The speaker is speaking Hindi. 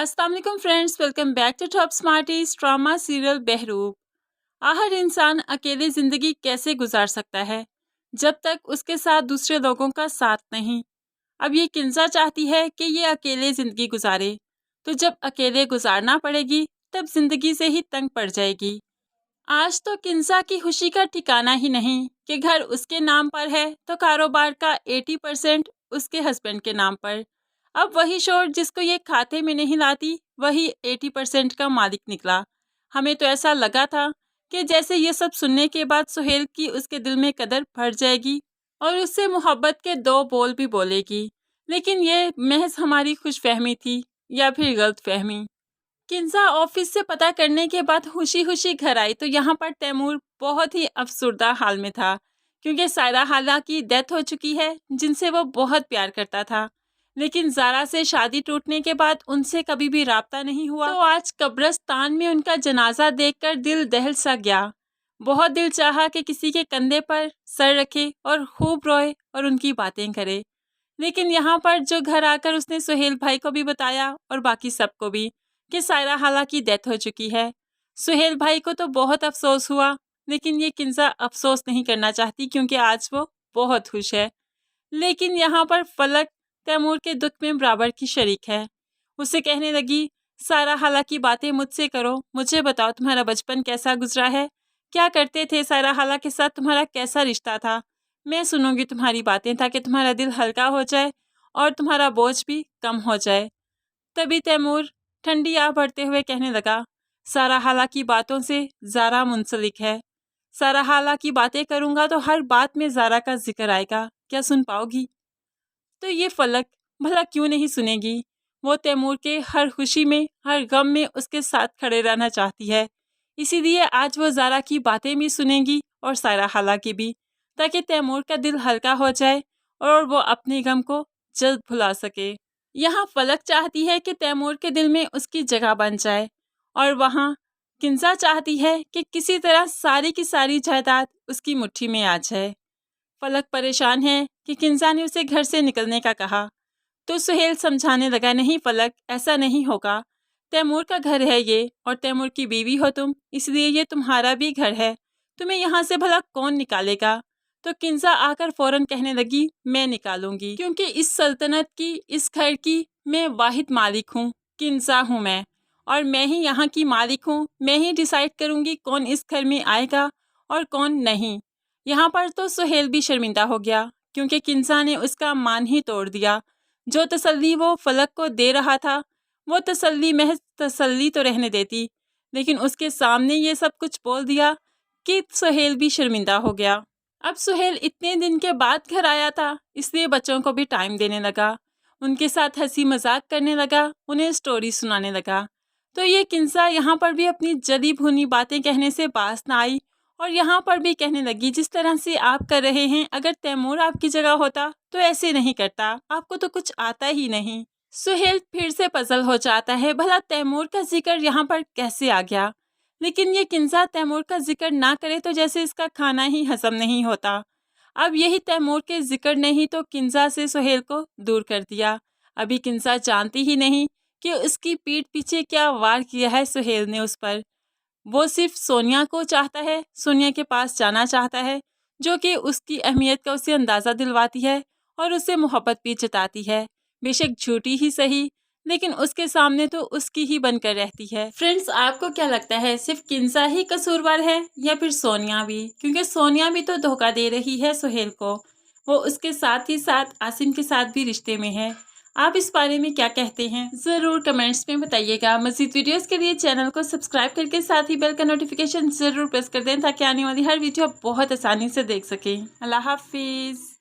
अस्सलाम वालेकुम friends, welcome back to top smarties drama serial Bahroop. हर इंसान अकेले ज़िंदगी कैसे गुजार सकता है जब तक उसके साथ दूसरे लोगों का साथ नहीं। अब ये किंजा चाहती है कि ये अकेले ज़िंदगी गुजारे, तो जब अकेले गुजारना पड़ेगी तब ज़िंदगी से ही तंग पड़ जाएगी। आज तो किंजा की खुशी का ठिकाना ही नहीं कि घर उसके नाम पर है तो कारोबार का 80% उसके हस्बैंड के नाम पर। अब वही शोर जिसको ये खाते में नहीं लाती वही 80% का मालिक निकला। हमें तो ऐसा लगा था कि जैसे ये सब सुनने के बाद सुहेल की उसके दिल में कदर बढ़ जाएगी और उससे मोहब्बत के दो बोल भी बोलेगी, लेकिन ये महज हमारी खुशफहमी थी या फिर गलत फहमी। किंजा ऑफिस से पता करने के बाद खुशी खुशी घर आई तो यहाँ पर तैमूर बहुत ही अफसुर्दा हाल में था, क्योंकि सायरा हाला की डेथ हो चुकी है जिनसे वो बहुत प्यार करता था। लेकिन ज़ारा से शादी टूटने के बाद उनसे कभी भी राब्ता नहीं हुआ, तो आज कब्रिस्तान में उनका जनाजा देखकर दिल दहल सा गया। बहुत दिल चाहा कि किसी के कंधे पर सर रखे और खूब रोए और उनकी बातें करे, लेकिन यहाँ पर जो घर आकर उसने सुहेल भाई को भी बताया और बाकी सबको भी कि सायरा हाला की डेथ हो चुकी है। सुहेल भाई को तो बहुत अफसोस हुआ, लेकिन ये किंजा अफसोस नहीं करना चाहती क्योंकि आज वो बहुत खुश है। लेकिन यहाँ पर फलक तैमूर के दुख में बराबर की शरीक है। उसे कहने लगी, सायरा हाला की बातें मुझसे करो, मुझे बताओ तुम्हारा बचपन कैसा गुजरा है, क्या करते थे सायरा हाला के साथ, तुम्हारा कैसा रिश्ता था। मैं सुनूंगी तुम्हारी बातें ताकि तुम्हारा दिल हल्का हो जाए और तुम्हारा बोझ भी कम हो जाए। तभी तैमूर ठंडी आह भरते हुए कहने लगा, सारा हाला की बातों से ज़ारा मुंसलिक है। सारा हाला की बातें करूँगा तो हर बात में ज़ारा का जिक्र आएगा, क्या सुन पाओगी? तो ये फलक भला क्यों नहीं सुनेगी? वो तैमूर के हर खुशी में हर गम में उसके साथ खड़े रहना चाहती है, इसीलिए आज वो ज़ारा की बातें भी सुनेगी और सायरा हाला की भी, ताकि तैमूर का दिल हल्का हो जाए और वो अपने गम को जल्द भुला सके। यहाँ फलक चाहती है कि तैमूर के दिल में उसकी जगह बन जाए और वहाँ किंजा चाहती है कि किसी तरह सारी की सारी जायदाद उसकी मुट्ठी में आ जाए। फलक परेशान है कि किंजा ने उसे घर से निकलने का कहा, तो सुहेल समझाने लगा, नहीं फलक, ऐसा नहीं होगा, तैमूर का घर है ये और तैमूर की बीवी हो तुम, इसलिए ये तुम्हारा भी घर है, तुम्हें यहाँ से भला कौन निकालेगा। तो किंजा आकर फौरन कहने लगी, मैं निकालूंगी, क्योंकि इस सल्तनत की, इस घर की मैं वाहिद मालिक हूँ, किंजा हूँ मैं, और मैं ही यहाँ की मालिक हूँ। मैं ही डिसाइड करूँगी कौन इस घर में आएगा और कौन नहीं। यहाँ पर तो सुहेल भी शर्मिंदा हो गया क्योंकि किंजा ने उसका मान ही तोड़ दिया। जो तसल्ली वो फलक को दे रहा था वो तसल्ली महज तसल्ली तो रहने देती, लेकिन उसके सामने ये सब कुछ बोल दिया कि सुहेल भी शर्मिंदा हो गया। अब सुहेल इतने दिन के बाद घर आया था, इसलिए बच्चों को भी टाइम देने लगा, उनके साथ हंसी मजाक करने लगा, उन्हें स्टोरी सुनाने लगा। तो ये किंजा यहाँ पर भी अपनी जली भुनी बातें कहने से बाज ना आई और यहाँ पर भी कहने लगी, जिस तरह से आप कर रहे हैं अगर तैमूर आपकी जगह होता तो ऐसे नहीं करता, आपको तो कुछ आता ही नहीं। सुहेल फिर से पजल हो जाता है, भला तैमूर का जिक्र यहाँ पर कैसे आ गया। लेकिन ये किंजा तैमूर का जिक्र ना करे तो जैसे इसका खाना ही हजम नहीं होता। अब यही तैमूर के जिक्र ने ही तो किंजा से सुहेल को दूर कर दिया। अभी किंजा जानती ही नहीं कि उसकी पीठ पीछे क्या वार किया है सुहेल ने उस पर। वो सिर्फ सोनिया को चाहता है, सोनिया के पास जाना चाहता है, जो कि उसकी अहमियत का उसे अंदाज़ा दिलवाती है और उससे मोहब्बत भी जताती है, बेशक झूठी ही सही, लेकिन उसके सामने तो उसकी ही बनकर रहती है। फ्रेंड्स, आपको क्या लगता है, सिर्फ किंजा ही कसूरवार है या फिर सोनिया भी? क्योंकि सोनिया भी तो धोखा दे रही है सुहेल को, वो उसके साथ ही साथ आसिम के साथ भी रिश्ते में है। आप इस बारे में क्या कहते हैं, ज़रूर कमेंट्स में बताइएगा। मज़ीद वीडियोस के लिए चैनल को सब्सक्राइब करके साथ ही बेल का नोटिफिकेशन ज़रूर प्रेस कर दें ताकि आने वाली हर वीडियो आप बहुत आसानी से देख सकें। अल्लाह हाफिज़।